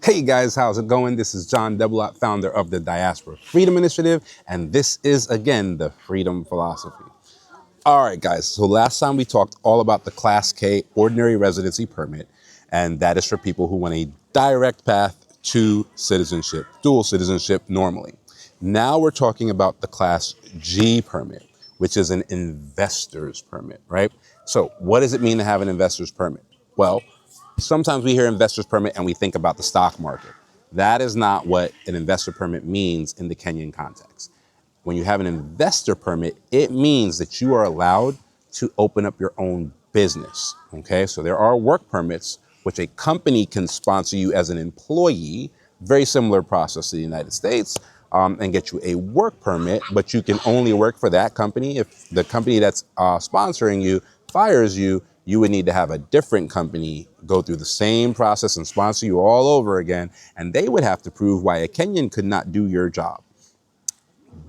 Hey guys, how's it going? This is John Debelot, founder of the Diaspora Freedom Initiative, and this is again the Freedom Philosophy. All right, guys, so last time we talked all about the Class K Ordinary Residency Permit, and that is for people who want a direct path to citizenship, dual citizenship normally. Now we're talking about the Class G permit, which is an investor's permit, right? So what does it mean to have an investor's permit? Well, sometimes we hear investor's permit and we think about the stock market. That is not what an investor permit means in the Kenyan context. When you have an investor permit, it means that you are allowed to open up your own business. Okay, so there are work permits, which a company can sponsor you as an employee, very similar process to the United States, and get you a work permit, but you can only work for that company. If the company that's sponsoring you fires you, you would need to have a different company go through the same process and sponsor you all over again, and they would have to prove why a Kenyan could not do your job.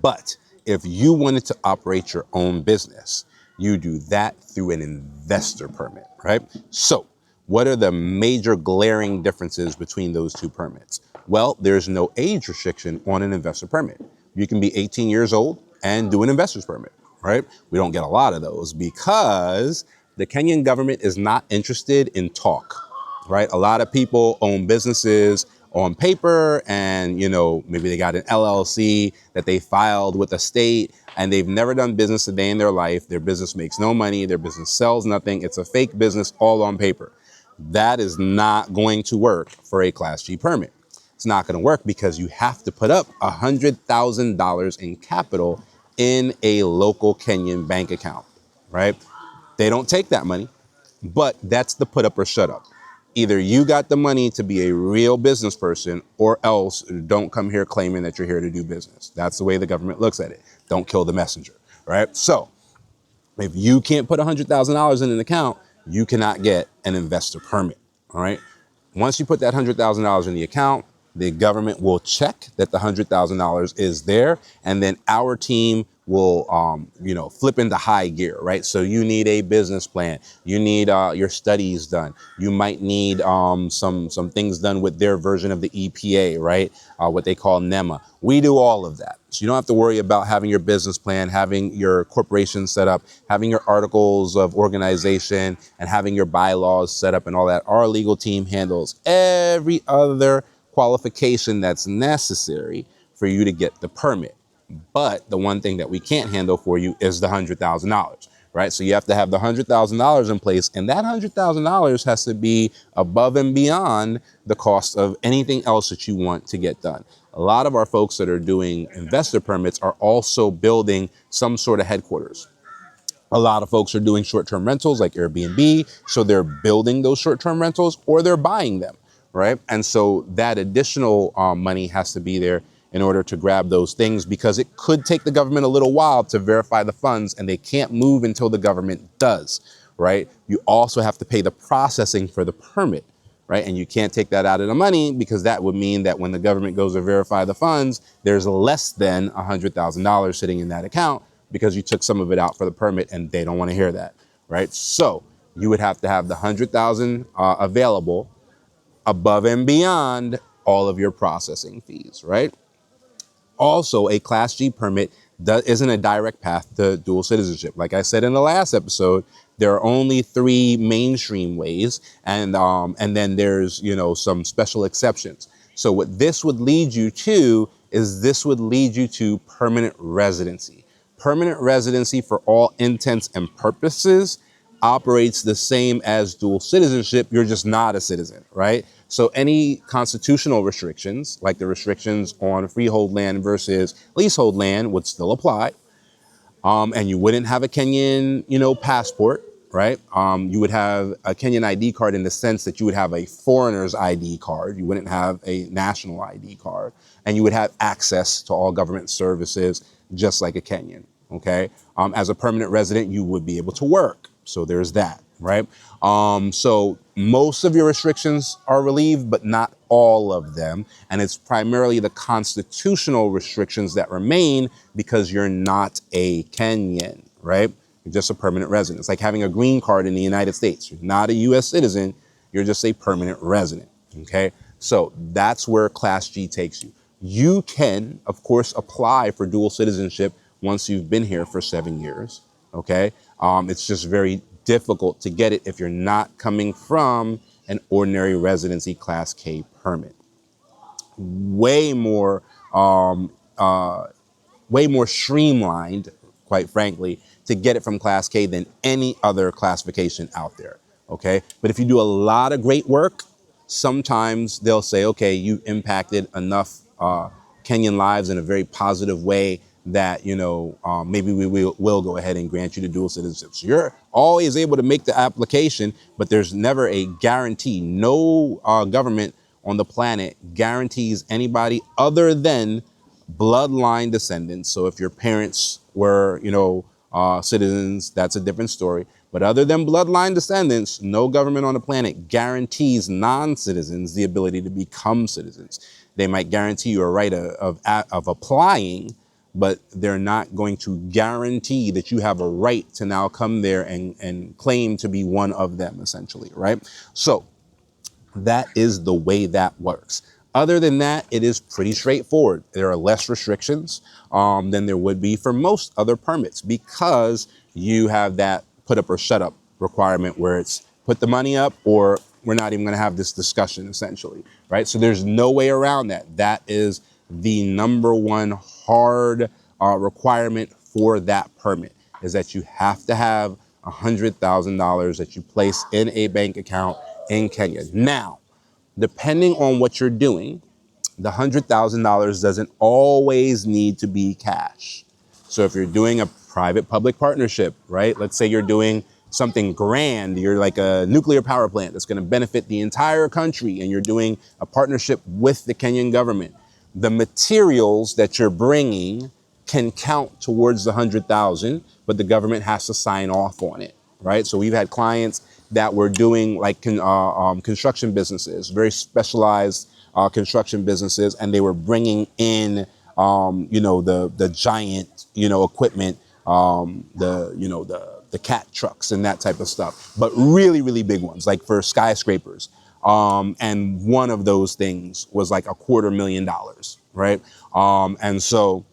But if you wanted to operate your own business, you do that through an investor permit, right? So what are the major glaring differences between those two permits? Well, there's no age restriction on an investor permit. You can be 18 years old and do an investor's permit, right? We don't get a lot of those because the Kenyan government is not interested in talk, right? A lot of people own businesses on paper and, maybe they got an LLC that they filed with the state and they've never done business a day in their life. Their business makes no money. Their business sells nothing. It's a fake business all on paper. That is not going to work for a Class G permit. It's not going to work because you have to put up $100,000 in capital in a local Kenyan bank account, right? They don't take that money, but that's the put up or shut up. Either you got the money to be a real business person or else don't come here claiming that you're here to do business. That's the way the government looks at it. Don't kill the messenger, right? So if you can't put $100,000 in an account, you cannot get an investor permit, all right? Once you put that $100,000 in the account, the government will check that the $100,000 is there, and then our team will, flip into high gear, right? So you need a business plan. You need your studies done. You might need some things done with their version of the EPA, right? What they call NEMA. We do all of that. So you don't have to worry about having your business plan, having your corporation set up, having your articles of organization, and having your bylaws set up and all that. Our legal team handles every other qualification that's necessary for you to get the permit. But the one thing that we can't handle for you is the $100,000, right? So you have to have the $100,000 in place, and that $100,000 has to be above and beyond the cost of anything else that you want to get done. A lot of our folks that are doing investor permits are also building some sort of headquarters. A lot of folks are doing short-term rentals like Airbnb, so they're building those short-term rentals or they're buying them, right? And so that additional money has to be there in order to grab those things because it could take the government a little while to verify the funds and they can't move until the government does, right? You also have to pay the processing for the permit, right? And you can't take that out of the money because that would mean that when the government goes to verify the funds, there's less than $100,000 sitting in that account because you took some of it out for the permit and they don't want to hear that, right? So you would have to have the 100,000 available above and beyond all of your processing fees, right? Also, a Class G permit isn't a direct path to dual citizenship. Like I said in the last episode, there are only 3 mainstream ways, and then there's some special exceptions. So what this would lead you to is permanent residency. Permanent residency, for all intents and purposes, operates the same as dual citizenship. You're just not a citizen, right? So any constitutional restrictions, like the restrictions on freehold land versus leasehold land, would still apply. And you wouldn't have a Kenyan, passport, right? You would have a Kenyan ID card in the sense that you would have a foreigner's ID card. You wouldn't have a national ID card. And you would have access to all government services just like a Kenyan, okay? As a permanent resident, you would be able to work. So there's that, right? So most of your restrictions are relieved, but not all of them. And it's primarily the constitutional restrictions that remain because you're not a Kenyan, right? You're just a permanent resident. It's like having a green card in the United States. You're not a U.S. citizen. You're just a permanent resident, okay? So that's where Class G takes you. You can, of course, apply for dual citizenship once you've been here for 7 years. Okay. It's just very difficult to get it if you're not coming from an ordinary residency Class K permit. Way more um, uh, way more streamlined, quite frankly, to get it from Class K than any other classification out there. Okay. But if you do a lot of great work, sometimes they'll say, okay, you impacted enough Kenyan lives in a very positive way that, maybe we will go ahead and grant you the dual citizenship. So you're always able to make the application, but there's never a guarantee. No government on the planet guarantees anybody other than bloodline descendants. So if your parents were, citizens, that's a different story. But other than bloodline descendants, no government on the planet guarantees non-citizens the ability to become citizens. They might guarantee you a right of applying, but they're not going to guarantee that you have a right to now come there and claim to be one of them, essentially, right? So that is the way that works. Other than that, it is pretty straightforward. There are less restrictions than there would be for most other permits because you have that put up or shut up requirement where it's put the money up or we're not even going to have this discussion, essentially, right? So there's no way around that. That is the number one hard requirement for that permit, is that you have to have $100,000 that you place in a bank account in Kenya. Now, depending on what you're doing, the $100,000 doesn't always need to be cash. So if you're doing a private public partnership, right? Let's say you're doing something grand, you're like a nuclear power plant that's going to benefit the entire country, and you're doing a partnership with the Kenyan government. The materials that you're bringing can count towards the 100,000, but the government has to sign off on it, right? So we've had clients that were doing like construction businesses, very specialized construction businesses, and they were bringing in, the giant, equipment, the cat trucks and that type of stuff, but really, really big ones, like for skyscrapers. And one of those things was like $250,000, right? And so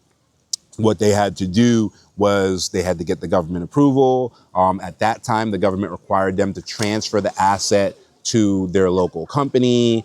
what they had to do was they had to get the government approval. At that time, the government required them to transfer the asset to their local company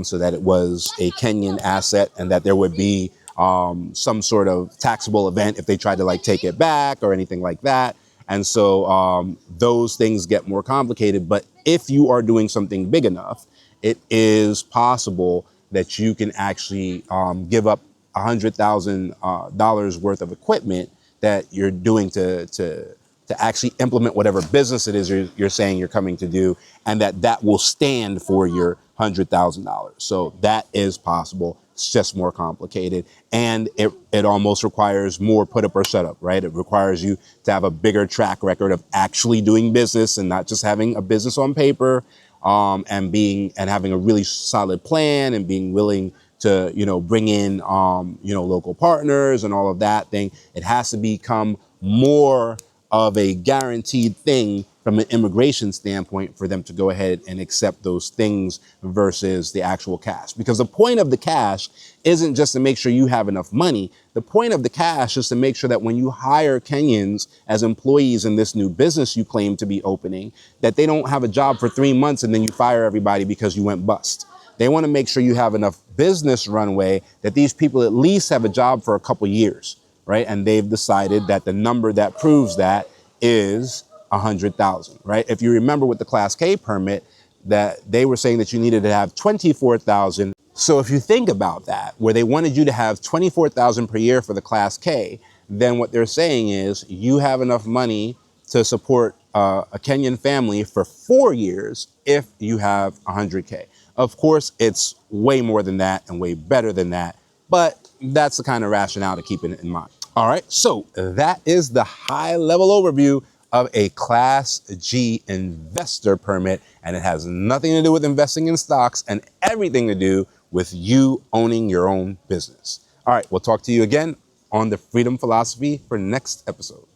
so that it was a Kenyan asset and that there would be some sort of taxable event if they tried to like take it back or anything like that. And so those things get more complicated. But if you are doing something big enough, it is possible that you can actually give up $100,000 worth of equipment that you're doing to actually implement whatever business it is you're saying you're coming to do, and that will stand for your $100,000. So that is possible. It's just more complicated, and it almost requires more put up or shut up, right? It requires you to have a bigger track record of actually doing business and not just having a business on paper, and having a really solid plan and being willing to, bring in, local partners and all of that thing. It has to become more of a guaranteed thing from an immigration standpoint for them to go ahead and accept those things versus the actual cash. Because the point of the cash isn't just to make sure you have enough money. The point of the cash is to make sure that when you hire Kenyans as employees in this new business you claim to be opening, that they don't have a job for 3 months and then you fire everybody because you went bust. They want to make sure you have enough business runway that these people at least have a job for a couple years, right? And they've decided that the number that proves that is 100,000, right? If you remember with the Class K permit, that they were saying that you needed to have 24,000. So if you think about that, where they wanted you to have 24,000 per year for the Class K, then what they're saying is you have enough money to support a Kenyan family for 4 years if you have 100K. Of course, it's way more than that and way better than that, but that's the kind of rationale to keep it in mind. All right, so that is the high level overview of a Class G investor permit, and it has nothing to do with investing in stocks and everything to do with you owning your own business. All right, we'll talk to you again on the Freedom Philosophy for next episode.